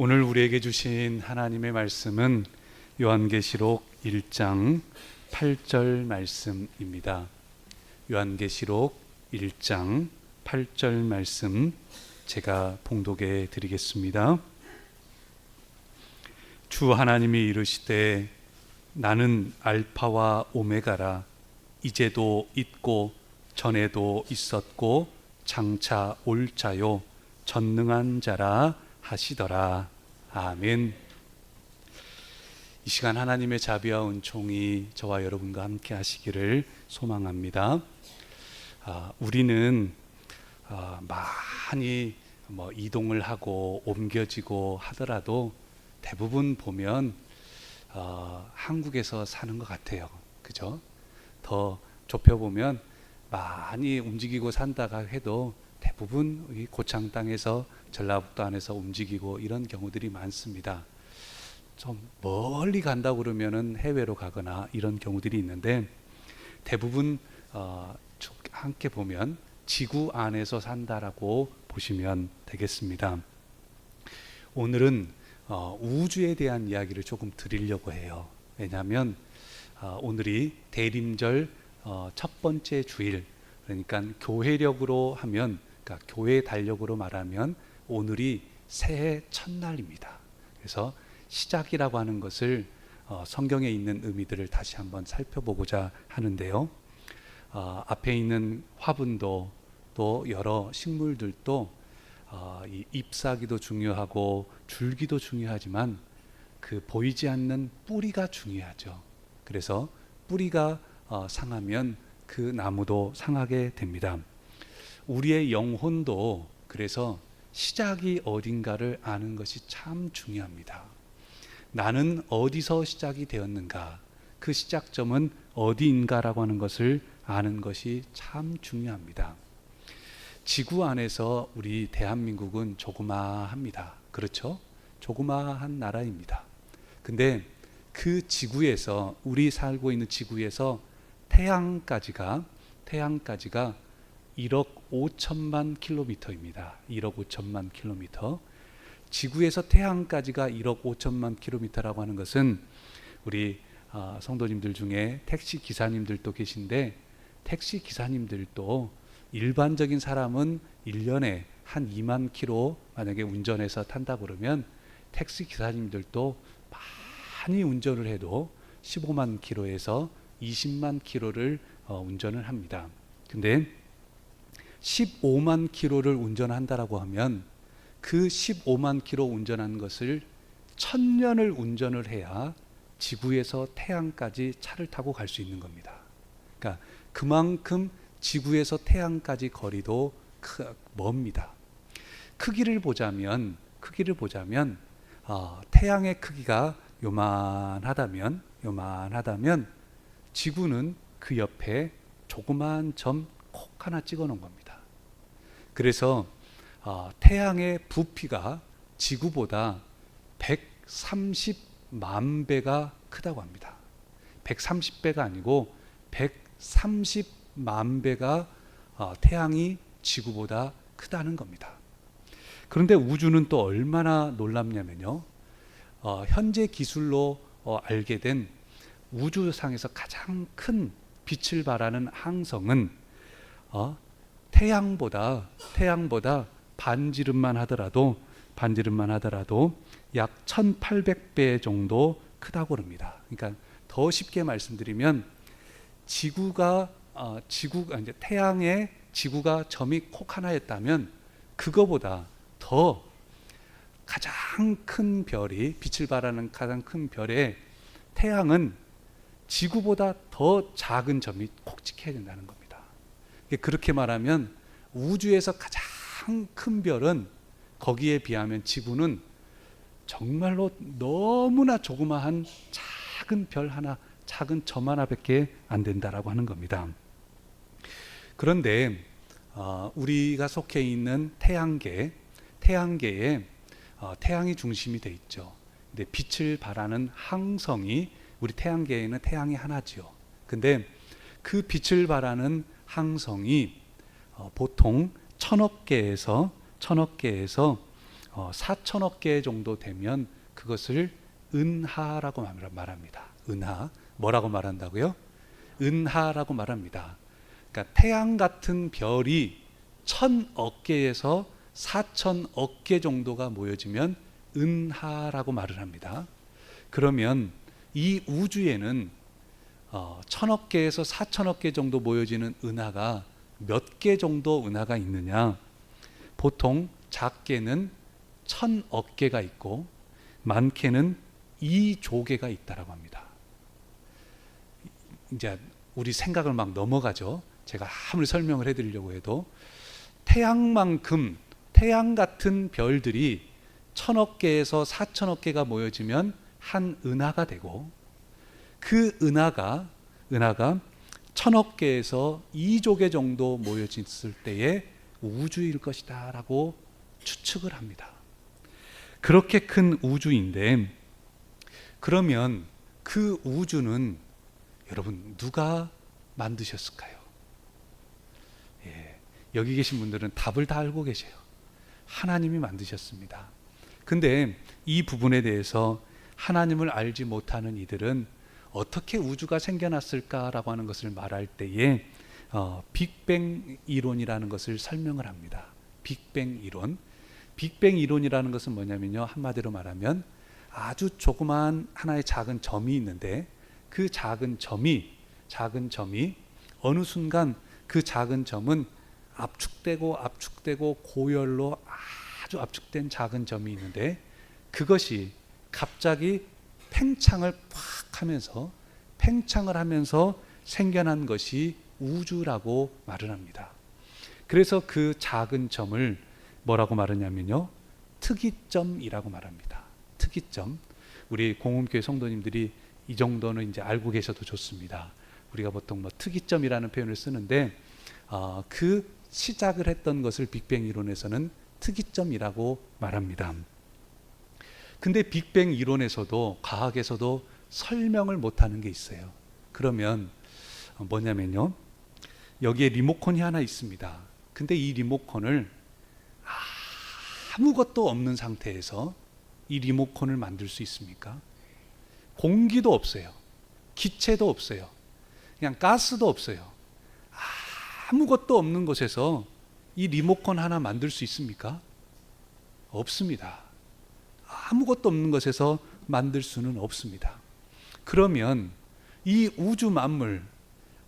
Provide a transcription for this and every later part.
오늘 우리에게 주신 하나님의 말씀은 요한계시록 1장 8절 말씀입니다. 요한계시록 1장 8절 말씀 제가 봉독해 드리겠습니다. 주 하나님이 이르시되 나는 알파와 오메가라. 이제도 있고 전에도 있었고 장차 올 자요 전능한 자라 하시더라. 아멘. 이 시간 하나님의 자비와 은총이 저와 여러분과 함께 하시기를 소망합니다. 우리는 많이 이동을 하고 옮겨지고 하더라도 대부분 보면 한국에서 사는 것 같아요. 그죠? 더 좁혀보면 많이 움직이고 산다가 해도 대부분 이 고창 땅에서 전라북도 안에서 움직이고 이런 경우들이 많습니다. 좀 멀리 간다고 그러면은 해외로 가거나 이런 경우들이 있는데 대부분 함께 보면 지구 안에서 산다라고 보시면 되겠습니다. 오늘은 우주에 대한 이야기를 조금 드리려고 해요. 왜냐하면 오늘이 대림절 첫 번째 주일, 그러니까 교회력으로 하면, 그러니까 교회 달력으로 말하면 오늘이 새해 첫날입니다. 그래서 시작이라고 하는 것을 성경에 있는 의미들을 다시 한번 살펴보고자 하는데요. 앞에 있는 화분도 또 여러 식물들도 이 잎사귀도 중요하고 줄기도 중요하지만 그 보이지 않는 뿌리가 중요하죠. 그래서 뿌리가 상하면 그 나무도 상하게 됩니다. 우리의 영혼도 그래서 시작이 어딘가를 아는 것이 참 중요합니다. 나는 어디서 시작이 되었는가, 그 시작점은 어디인가라고 하는 것을 아는 것이 참 중요합니다. 지구 안에서 우리 대한민국은 조그마합니다. 그렇죠? 조그마한 나라입니다. 근데 그 지구에서, 우리 살고 있는 지구에서 태양까지가 1억 5천만 킬로미터입니다. 1억 5천만 킬로미터. 지구에서 태양까지가 1억 5천만 킬로미터라고 하는 것은 우리 성도님들 중에 택시 기사님들도 계신데 택시 기사님들도 일반적인 사람은 1년에 한 2만 킬로 만약에 운전해서 탄다 그러면 택시 기사님들도 많이 운전을 해도 15만 킬로에서 20만 킬로를 운전을 합니다. 근데 15만 킬로를 운전한다라고 하면 그 15만 킬로 운전한 것을 1000년을 운전을 해야 지구에서 태양까지 차를 타고 갈 수 있는 겁니다. 그러니까 그만큼 지구에서 태양까지 거리도 멉니다. 크기를 보자면 태양의 크기가 요만하다면 지구는 그 옆에 조그만 점 콕 하나 찍어 놓은 겁니다. 그래서 태양의 부피가 지구보다 130만 배가 크다고 합니다. 130배가 아니고 130만 배가 태양이 지구보다 크다는 겁니다. 그런데 우주는 또 얼마나 놀랍냐면요. 현재 기술로 알게 된 우주상에서 가장 큰 빛을 발하는 항성은 태양보다 반지름만 하더라도 약 1800배 정도 크다고 합니다. 그러니까 더 쉽게 말씀드리면 이제 태양에 지구가 점이 콕 하나였다면 그거보다 더 가장 큰 별이, 빛을 발하는 가장 큰 별에 태양은 지구보다 더 작은 점이 콕 찍혀야 된다는 겁니다. 그렇게 말하면 우주에서 가장 큰 별은, 거기에 비하면 지구는 정말로 너무나 조그마한 작은 별 하나, 작은 점 하나밖에 안 된다라고 하는 겁니다. 그런데 우리가 속해 있는 태양계에 태양이 중심이 돼 있죠. 근데 빛을 발하는 항성이, 우리 태양계에는 태양이 하나지요. 근데 그 빛을 발하는 항성이 보통 1000억 개에서 4천억 개 정도 되면 그것을 은하라고 말합니다. 은하. 뭐라고 말한다고요? 은하라고 말합니다. 그러니까 태양 같은 별이 1,000억 개에서 4천억 개 정도가 모여지면 은하라고 말을 합니다. 그러면 이 우주에는 1,000억 개에서 4천억 개 정도 모여지는 은하가 몇 개 정도 은하가 있느냐? 보통 작게는 1,000억 개가 있고 많게는 2조 개가 있다라고 합니다. 이제 우리 생각을 막 넘어가죠. 제가 아무리 설명을 해드리려고 해도 태양만큼 태양 같은 별들이 1,000억 개에서 4천억 개가 모여지면 한 은하가 되고 그 은하가 1,000억 개에서 2조 개 정도 모여졌을 때의 우주일 것이다 라고 추측을 합니다. 그렇게 큰 우주인데 그러면 그 우주는 여러분 누가 만드셨을까요? 여기 계신 분들은 답을 다 알고 계세요. 하나님이 만드셨습니다. 근데 이 부분에 대해서 하나님을 알지 못하는 이들은 어떻게 우주가 생겨났을까라고 하는 것을 말할 때에 빅뱅 이론이라는 것을 설명을 합니다. 빅뱅 이론. 빅뱅 이론이라는 것은 뭐냐면요, 한마디로 말하면 아주 조그마한 하나의 작은 점이 있는데 그 작은 점이 어느 순간 그 작은 점은 압축되고 고열로 아주 압축된 작은 점이 있는데 그것이 갑자기 팽창을 하면서 생겨난 것이 우주라고 말을 합니다. 그래서 그 작은 점을 뭐라고 말하냐면요, 특이점이라고 말합니다. 특이점. 우리 공홈교회 성도님들이 이 정도는 이제 알고 계셔도 좋습니다. 우리가 보통 특이점이라는 표현을 쓰는데 그 시작을 했던 것을 빅뱅 이론에서는 특이점이라고 말합니다. 근데 빅뱅 이론에서도 과학에서도 설명을 못하는 게 있어요. 그러면 뭐냐면요, 여기에 리모컨이 하나 있습니다. 근데 이 리모컨을 아무것도 없는 상태에서 이 리모컨을 만들 수 있습니까? 공기도 없어요. 기체도 없어요. 그냥 가스도 없어요. 아무것도 없는 곳에서 이 리모컨 하나 만들 수 있습니까? 없습니다. 아무것도 없는 것에서 만들 수는 없습니다. 그러면 이 우주 만물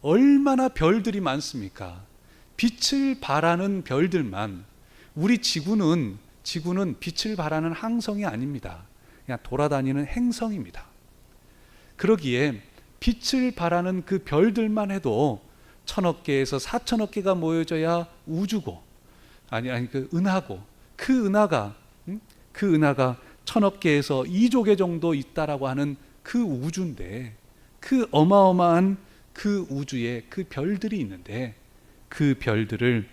얼마나 별들이 많습니까? 빛을 발하는 별들만, 우리 지구는 빛을 발하는 항성이 아닙니다. 그냥 돌아다니는 행성입니다. 그러기에 빛을 발하는 그 별들만 해도 1,000억 개에서 4천억 개가 모여져야 우주고, 그 은하고, 그 은하가 1,000억 개에서 2조 개 정도 있다라고 하는 그 우주인데, 그 어마어마한 그 우주에 그 별들이 있는데, 그 별들을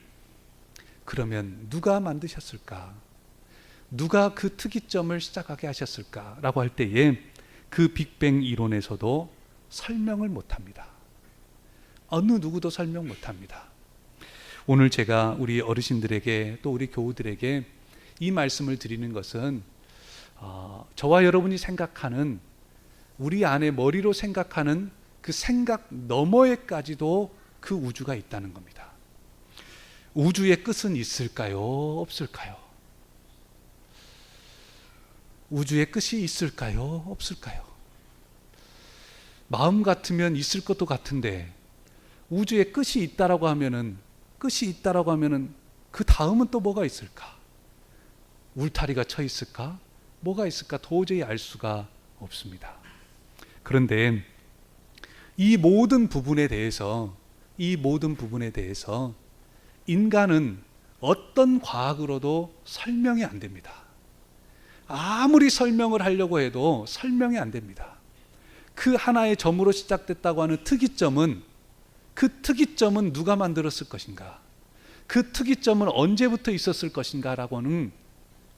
그러면 누가 만드셨을까? 누가 그 특이점을 시작하게 하셨을까라고 할 때에 그 빅뱅 이론에서도 설명을 못합니다. 어느 누구도 설명 못합니다. 오늘 제가 우리 어르신들에게 또 우리 교우들에게 이 말씀을 드리는 것은 저와 여러분이 생각하는, 우리 안에 머리로 생각하는 그 생각 너머에까지도 그 우주가 있다는 겁니다. 우주의 끝은 있을까요? 없을까요? 우주의 끝이 있을까요? 없을까요? 마음 같으면 있을 것도 같은데 우주의 끝이 있다라고 하면은 그 다음은 또 뭐가 있을까? 울타리가 쳐 있을까? 뭐가 있을까? 도저히 알 수가 없습니다. 그런데 이 모든 부분에 대해서 인간은 어떤 과학으로도 설명이 안 됩니다. 아무리 설명을 하려고 해도 설명이 안 됩니다. 그 하나의 점으로 시작됐다고 하는 특이점은, 그 특이점은 누가 만들었을 것인가? 그 특이점은 언제부터 있었을 것인가라고는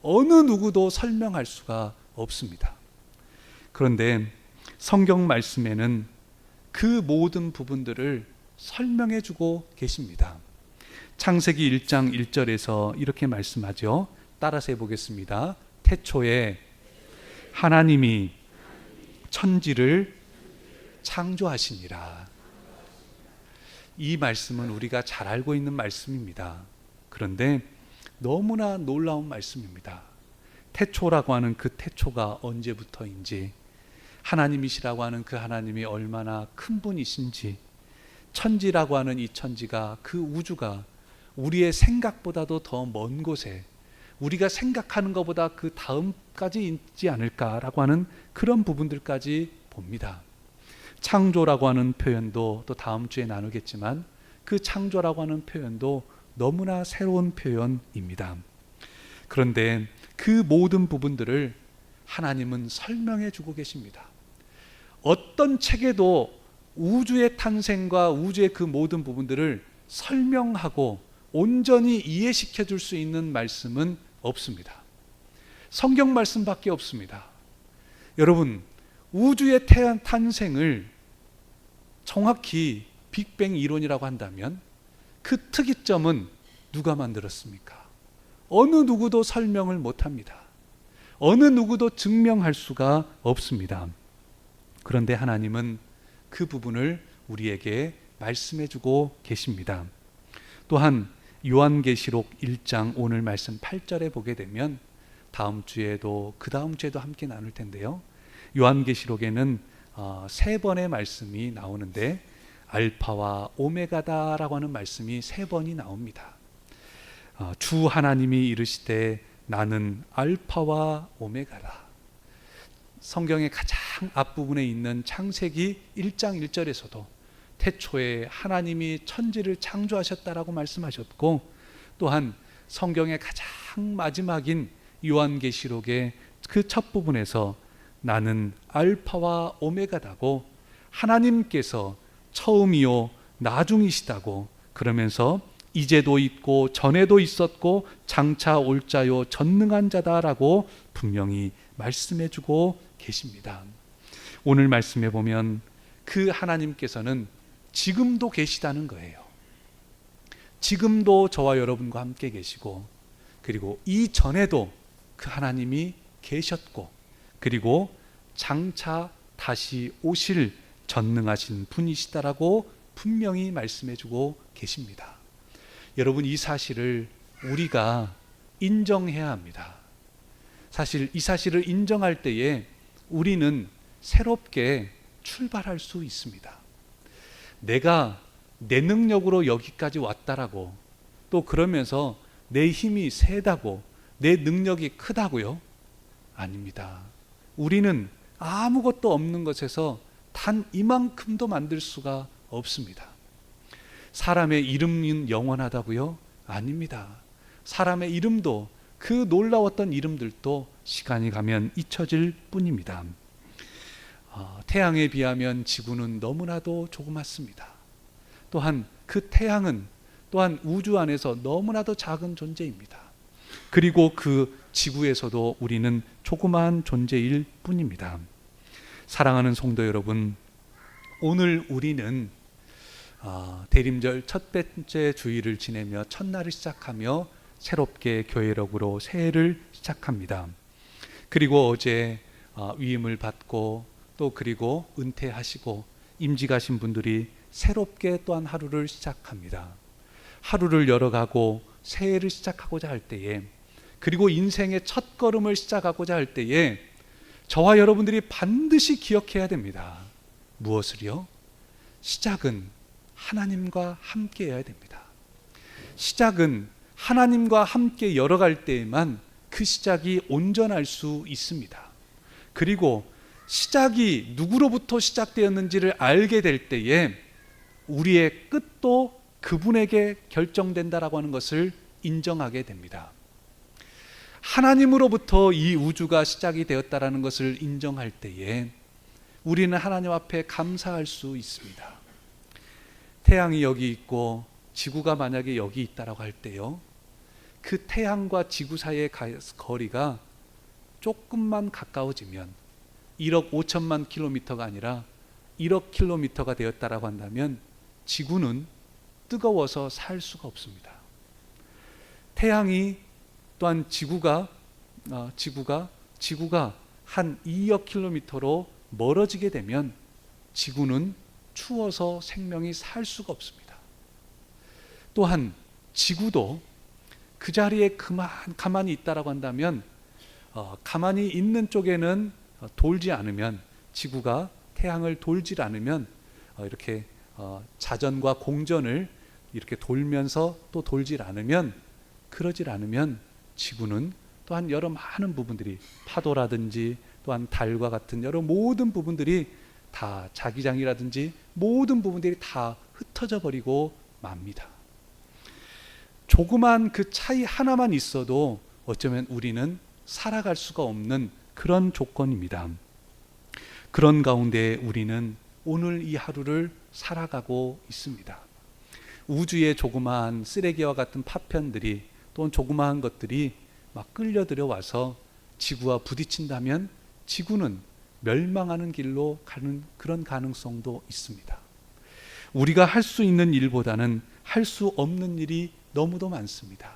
어느 누구도 설명할 수가 없습니다. 그런데 성경 말씀에는 그 모든 부분들을 설명해 주고 계십니다. 창세기 1장 1절에서 이렇게 말씀하죠. 따라서 해보겠습니다. 태초에 하나님이 천지를 창조하시니라. 이 말씀은 우리가 잘 알고 있는 말씀입니다. 그런데 너무나 놀라운 말씀입니다. 태초라고 하는 그 태초가 언제부터인지, 하나님이시라고 하는 그 하나님이 얼마나 큰 분이신지, 천지라고 하는 이 천지가, 그 우주가 우리의 생각보다도 더 먼 곳에, 우리가 생각하는 것보다 그 다음까지 있지 않을까라고 하는 그런 부분들까지 봅니다. 창조라고 하는 표현도 또 다음 주에 나누겠지만, 그 창조라고 하는 표현도 너무나 새로운 표현입니다. 그런데 그 모든 부분들을 하나님은 설명해 주고 계십니다. 어떤 책에도 우주의 탄생과 우주의 그 모든 부분들을 설명하고 온전히 이해시켜 줄 수 있는 말씀은 없습니다. 성경 말씀밖에 없습니다. 여러분, 우주의 탄생을 정확히 빅뱅 이론이라고 한다면 그 특이점은 누가 만들었습니까? 어느 누구도 설명을 못합니다. 어느 누구도 증명할 수가 없습니다. 그런데 하나님은 그 부분을 우리에게 말씀해 주고 계십니다. 또한 요한계시록 1장 오늘 말씀 8절에 보게 되면, 다음 주에도 그 다음 주에도 함께 나눌 텐데요, 요한계시록에는 세 번의 말씀이 나오는데 알파와 오메가다라고 하는 말씀이 세 번이 나옵니다. 주 하나님이 이르시되 나는 알파와 오메가다. 성경의 가장 앞부분에 있는 창세기 1장 1절에서도 태초에 하나님이 천지를 창조하셨다라고 말씀하셨고, 또한 성경의 가장 마지막인 요한계시록의 그 첫 부분에서 나는 알파와 오메가다고, 하나님께서 처음이요 나중이시다고, 그러면서 이제도 있고 전에도 있었고 장차 올 자요 전능한 자다라고 분명히 말씀해 주고 계십니다. 오늘 말씀에 보면 그 하나님께서는 지금도 계시다는 거예요. 지금도 저와 여러분과 함께 계시고, 그리고 이전에도 그 하나님이 계셨고, 그리고 장차 다시 오실 전능하신 분이시다라고 분명히 말씀해 주고 계십니다. 여러분, 이 사실을 우리가 인정해야 합니다. 사실 이 사실을 인정할 때에 우리는 새롭게 출발할 수 있습니다. 내가 내 능력으로 여기까지 왔다라고, 또 그러면서 내 힘이 세다고, 내 능력이 크다고요? 아닙니다. 우리는 아무것도 없는 것에서 단 이만큼도 만들 수가 없습니다. 사람의 이름은 영원하다고요? 아닙니다. 사람의 이름도, 그 놀라웠던 이름들도 시간이 가면 잊혀질 뿐입니다. 태양에 비하면 지구는 너무나도 조그맣습니다. 또한 그 태양은 또한 우주 안에서 너무나도 작은 존재입니다. 그리고 그 지구에서도 우리는 조그마한 존재일 뿐입니다. 사랑하는 성도 여러분, 오늘 우리는 대림절 첫 번째 주일을 지내며 첫날을 시작하며 새롭게 교회력으로 새해를 시작합니다. 그리고 어제 위임을 받고, 또 그리고 은퇴하시고 임지 가신 분들이 새롭게 또한 하루를 시작합니다. 하루를 열어가고 새해를 시작하고자 할 때에, 그리고 인생의 첫 걸음을 시작하고자 할 때에 저와 여러분들이 반드시 기억해야 됩니다. 무엇을요? 시작은 하나님과 함께 해야 됩니다. 시작은 하나님과 함께 열어갈 때에만 그 시작이 온전할 수 있습니다. 그리고 시작이 누구로부터 시작되었는지를 알게 될 때에 우리의 끝도 그분에게 결정된다라고 하는 것을 인정하게 됩니다. 하나님으로부터 이 우주가 시작이 되었다라는 것을 인정할 때에 우리는 하나님 앞에 감사할 수 있습니다. 태양이 여기 있고 지구가 만약에 여기 있다라고 할 때요, 그 태양과 지구 사이의 거리가 조금만 가까워지면 1억 5천만 킬로미터가 아니라 1억 킬로미터가 되었다라고 한다면 지구는 뜨거워서 살 수가 없습니다. 태양이 또한 지구가 한 2억 킬로미터로 멀어지게 되면 지구는 추워서 생명이 살 수가 없습니다. 또한 지구도 그 자리에 가만히 있다라고 한다면 가만히 있는 쪽에는 돌지 않으면, 지구가 태양을 돌지 않으면 이렇게 자전과 공전을 이렇게 돌면서 또 돌질 않으면, 그러질 않으면 지구는 또한 여러 많은 부분들이, 파도라든지 또한 달과 같은 여러 모든 부분들이 다, 자기장이라든지 모든 부분들이 다 흩어져 버리고 맙니다. 조그만 그 차이 하나만 있어도 어쩌면 우리는 살아갈 수가 없는 그런 조건입니다. 그런 가운데 우리는 오늘 이 하루를 살아가고 있습니다. 우주의 조그마한 쓰레기와 같은 파편들이, 또는 조그마한 것들이 막 끌려들여 와서 지구와 부딪힌다면 지구는 멸망하는 길로 가는 그런 가능성도 있습니다. 우리가 할 수 있는 일보다는 할 수 없는 일이 너무도 많습니다.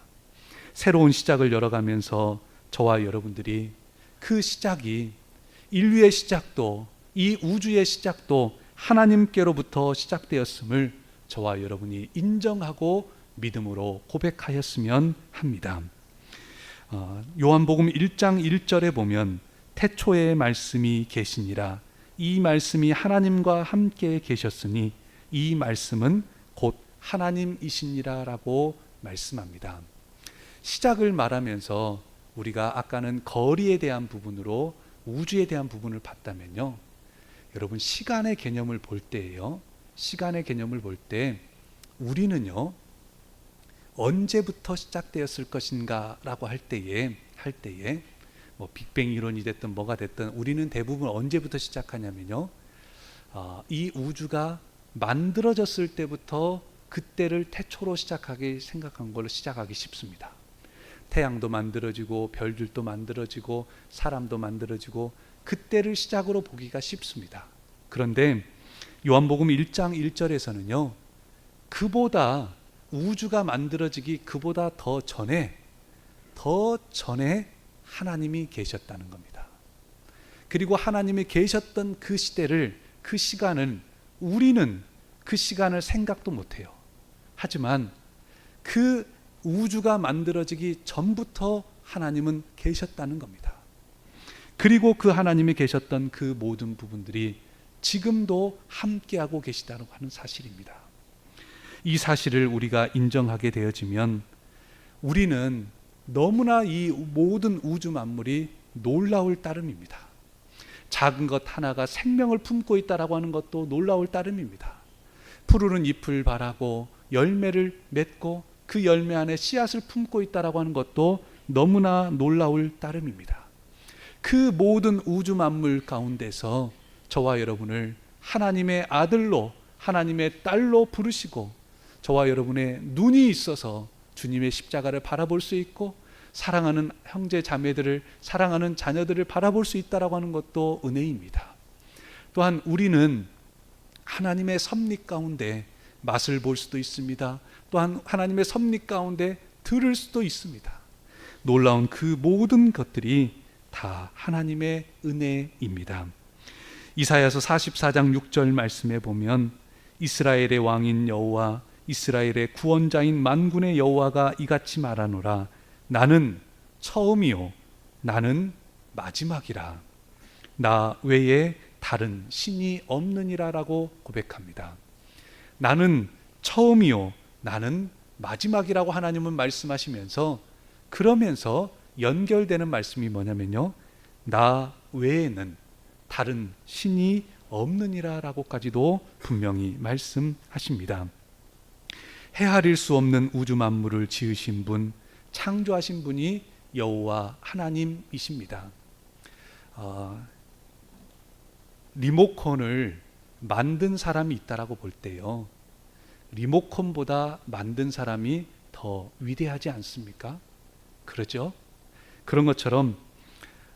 새로운 시작을 열어가면서 저와 여러분들이 그 시작이, 인류의 시작도, 이 우주의 시작도 하나님께로부터 시작되었음을 저와 여러분이 인정하고 믿음으로 고백하였으면 합니다. 요한복음 1장 1절에 보면 태초에 말씀이 계시니라, 이 말씀이 하나님과 함께 계셨으니 이 말씀은 곧 하나님이시니라 라고 말씀합니다. 시작을 말하면서 우리가 아까는 거리에 대한 부분으로 우주에 대한 부분을 봤다면요, 여러분 시간의 개념을 볼 때예요, 시간의 개념을 볼 때 우리는요 언제부터 시작되었을 것인가 라고 할 때에 뭐 빅뱅 이론이 됐든 뭐가 됐든 우리는 대부분 언제부터 시작하냐면요, 이 우주가 만들어졌을 때부터 그때를 태초로 생각한 걸로 시작하기 쉽습니다. 태양도 만들어지고 별들도 만들어지고 사람도 만들어지고 그때를 시작으로 보기가 쉽습니다. 그런데 요한복음 1장 1절에서는요 그보다, 우주가 만들어지기 그보다 더 전에 하나님이 계셨다는 겁니다. 그리고 하나님이 계셨던 그 시대를, 그 시간은 우리는 그 시간을 생각도 못해요. 하지만 그 우주가 만들어지기 전부터 하나님은 계셨다는 겁니다. 그리고 그 하나님이 계셨던 그 모든 부분들이 지금도 함께하고 계시다고 하는 사실입니다. 이 사실을 우리가 인정하게 되어지면 우리는 너무나 이 모든 우주 만물이 놀라울 따름입니다. 작은 것 하나가 생명을 품고 있다라고 하는 것도 놀라울 따름입니다. 푸르른 잎을 바라고 열매를 맺고 그 열매 안에 씨앗을 품고 있다라고 하는 것도 너무나 놀라울 따름입니다. 그 모든 우주 만물 가운데서 저와 여러분을 하나님의 아들로, 하나님의 딸로 부르시고 저와 여러분의 눈이 있어서 주님의 십자가를 바라볼 수 있고 사랑하는 형제 자매들을, 사랑하는 자녀들을 바라볼 수 있다라고 하는 것도 은혜입니다. 또한 우리는 하나님의 섭리 가운데 맛을 볼 수도 있습니다. 또한 하나님의 섭리 가운데 들을 수도 있습니다. 놀라운 그 모든 것들이 다 하나님의 은혜입니다. 이사야서 44장 6절 말씀에 보면 이스라엘의 왕인 여호와, 이스라엘의 구원자인 만군의 여호와가 이같이 말하노라, 나는 처음이요 나는 마지막이라, 나 외에 다른 신이 없느니라 라고 고백합니다. 나는 처음이요 나는 마지막이라고 하나님은 말씀하시면서, 그러면서 연결되는 말씀이 뭐냐면요, 나 외에는 다른 신이 없느니라 라고까지도 분명히 말씀하십니다. 헤아릴 수 없는 우주 만물을 지으신 분, 창조하신 분이 여호와 하나님이십니다. 리모컨을 만든 사람이 있다라고 볼 때요, 리모컨보다 만든 사람이 더 위대하지 않습니까? 그러죠? 그런 것처럼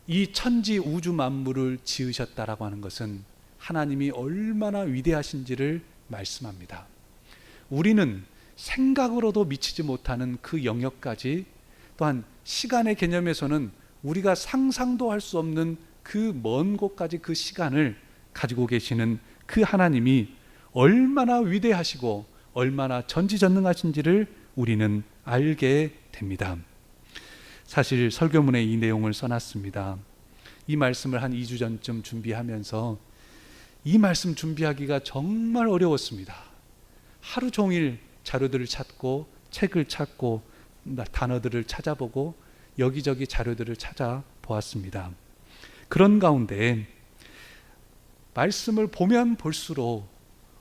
이 천지 우주 만물을 지으셨다라고 하는 것은 하나님이 얼마나 위대하신지를 말씀합니다. 우리는 생각으로도 미치지 못하는 그 영역까지, 또한 시간의 개념에서는 우리가 상상도 할 수 없는 그 먼 곳까지 그 시간을 가지고 계시는 그 하나님이 얼마나 위대하시고 얼마나 전지전능하신지를 우리는 알게 됩니다. 사실 설교문에 이 내용을 써놨습니다. 이 말씀을 한 2주 전쯤 준비하면서 이 말씀 준비하기가 정말 어려웠습니다. 하루 종일 자료들을 찾고 책을 찾고 단어들을 찾아보고 여기저기 자료들을 찾아보았습니다. 그런 가운데 말씀을 보면 볼수록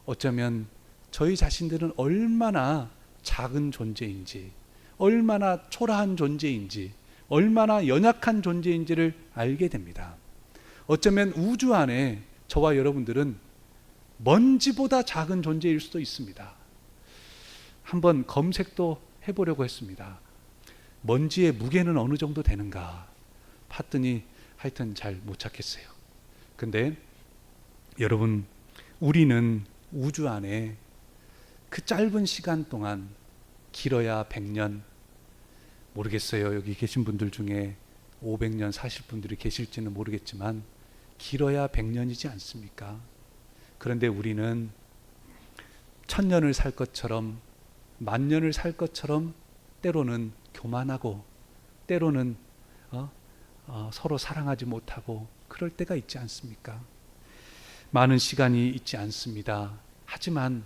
어쩌면 저희 자신들은 얼마나 작은 존재인지, 얼마나 초라한 존재인지, 얼마나 연약한 존재인지를 알게 됩니다. 어쩌면 우주 안에 저와 여러분들은 먼지보다 작은 존재일 수도 있습니다. 한번 검색도 해보려고 했습니다. 먼지의 무게는 어느 정도 되는가 봤더니 하여튼 잘 못 찾겠어요. 근데 여러분, 우리는 우주 안에 그 짧은 시간 동안, 길어야 100년, 모르겠어요. 여기 계신 분들 중에 500년 사실 분들이 계실지는 모르겠지만 길어야 100년이지 않습니까? 그런데 우리는 1000년을 살 것처럼, 10,000년을 살 것처럼 때로는 교만하고 때로는 서로 사랑하지 못하고 그럴 때가 있지 않습니까? 많은 시간이 있지 않습니다. 하지만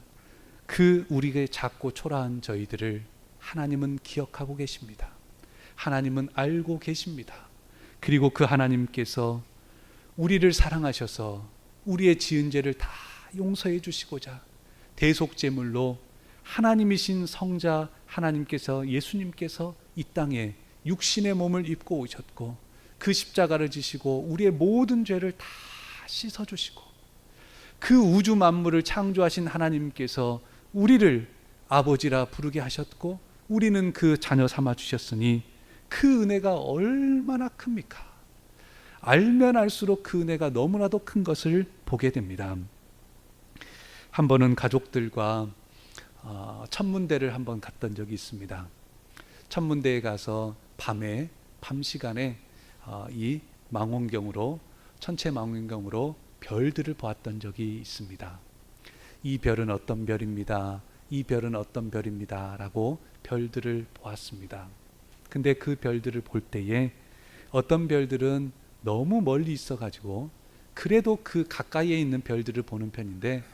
그 우리의 작고 초라한 저희들을 하나님은 기억하고 계십니다. 하나님은 알고 계십니다. 그리고 그 하나님께서 우리를 사랑하셔서 우리의 지은 죄를 다 용서해 주시고자 대속제물로 하나님이신 성자 하나님께서, 예수님께서 이 땅에 육신의 몸을 입고 오셨고 그 십자가를 지시고 우리의 모든 죄를 다 씻어주시고 그 우주 만물을 창조하신 하나님께서 우리를 아버지라 부르게 하셨고 우리는 그 자녀 삼아 주셨으니 그 은혜가 얼마나 큽니까? 알면 알수록 그 은혜가 너무나도 큰 것을 보게 됩니다. 한 번은 가족들과 천문대를 한번 갔던 적이 있습니다. 천문대에 가서 밤 시간에 이 망원경으로, 천체 망원경으로 별들을 보았던 적이 있습니다. 이 별은 어떤 별입니다. 이 별은 어떤 별입니다. 라고 별들을 보았습니다. 근데 그 별들을 볼 때에 어떤 별들은 너무 멀리 있어가지고 그래도 그 가까이에 있는 별들을 보는 편인데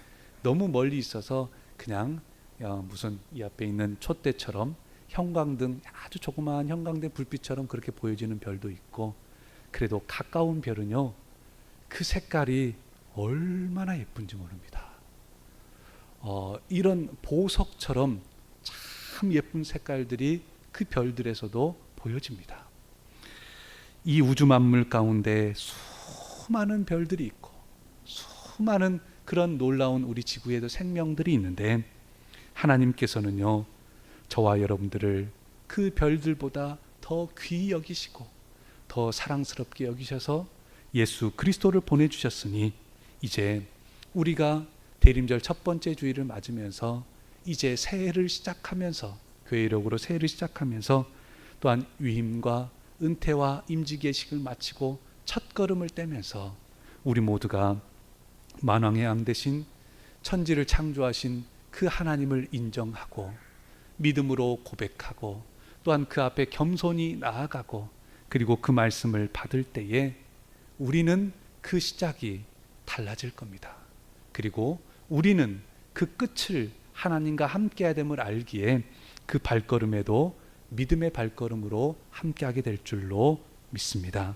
너무 멀리 있어서 그냥 무슨 이 앞에 있는 촛대처럼 형광등, 아주 조그마한 형광등 불빛처럼 그렇게 보여지는 별도 있고, 그래도 가까운 별은요 그 색깔이 얼마나 예쁜지 모릅니다. 이런 보석처럼 참 예쁜 색깔들이 그 별들에서도 보여집니다. 이 우주 만물 가운데 수많은 별들이 있고 수많은 그런 놀라운 우리 지구에도 생명들이 있는데 하나님께서는요 저와 여러분들을 그 별들보다 더 귀히 여기시고 더 사랑스럽게 여기셔서 예수 그리스도를 보내주셨으니 이제 우리가 대림절 첫 번째 주일을 맞으면서 이제 새해를 시작하면서, 교회력으로 새해를 시작하면서 또한 위임과 은퇴와 임지계식을 마치고 첫 걸음을 떼면서 우리 모두가 만왕의 왕 되신 천지를 창조하신 그 하나님을 인정하고 믿음으로 고백하고 또한 그 앞에 겸손히 나아가고 그리고 그 말씀을 받을 때에 우리는 그 시작이 달라질 겁니다. 그리고 우리는 그 끝을 하나님과 함께해야 됨을 알기에 그 발걸음에도 믿음의 발걸음으로 함께하게 될 줄로 믿습니다.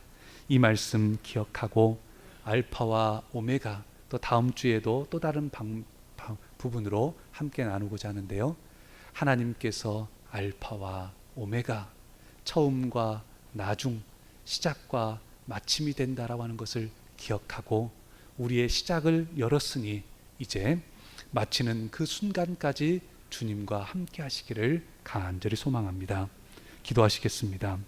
이 말씀 기억하고 알파와 오메가, 또 다음 주에도 또 다른 부분으로 함께 나누고자 하는데요. 하나님께서 알파와 오메가, 처음과 나중, 시작과 마침이 된다라고 하는 것을 기억하고 우리의 시작을 열었으니 이제 마치는 그 순간까지 주님과 함께 하시기를 간절히 소망합니다. 기도하시겠습니다.